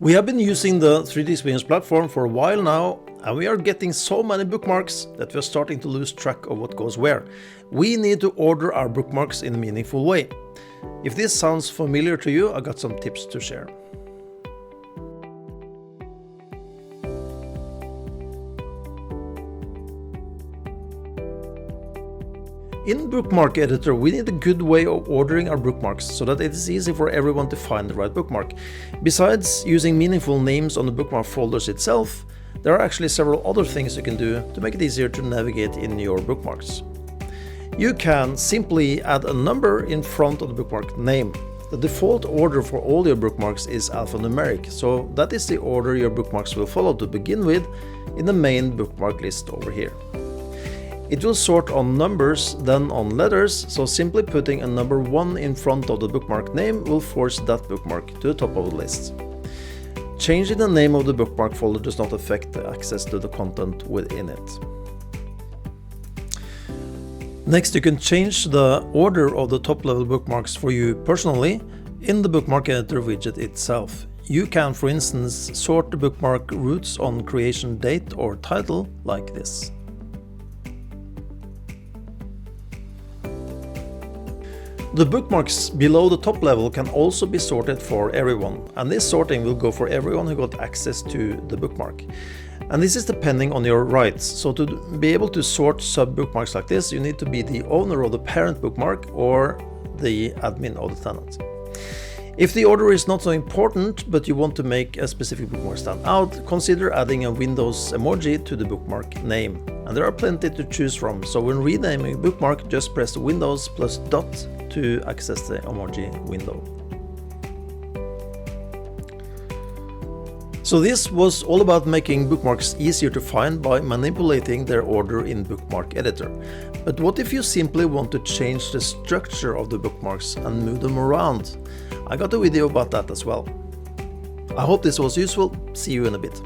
We have been using the 3DEXPERIENCE platform for a while now, and we are getting so many bookmarks that we are starting to lose track of what goes where. We need to order our bookmarks in a meaningful way. If this sounds familiar to you, I got some tips to share. In Bookmark Editor, we need a good way of ordering our bookmarks so that it is easy for everyone to find the right bookmark. Besides using meaningful names on the bookmark folders itself, there are actually several other things you can do to make it easier to navigate in your bookmarks. You can simply add a number in front of the bookmark name. The default order for all your bookmarks is alphanumeric, so that is the order your bookmarks will follow to begin with in the main bookmark list over here. It will sort on numbers, then on letters, so simply putting a number 1 in front of the bookmark name will force that bookmark to the top of the list. Changing the name of the bookmark folder does not affect the access to the content within it. Next, you can change the order of the top-level bookmarks for you personally in the Bookmark Editor widget itself. You can, for instance, sort the bookmark routes on creation date or title like this. The bookmarks below the top level can also be sorted for everyone, and this sorting will go for everyone who got access to the bookmark. And this is depending on your rights, so to be able to sort sub-bookmarks like this, you need to be the owner of the parent bookmark or the admin of the tenant. If the order is not so important, but you want to make a specific bookmark stand out, consider adding a Windows emoji to the bookmark name. And there are plenty to choose from, so when renaming a bookmark, just press Windows plus dot to access the emoji window. So this was all about making bookmarks easier to find by manipulating their order in Bookmark Editor. But what if you simply want to change the structure of the bookmarks and move them around? I got a video about that as well. I hope this was useful. See you in a bit.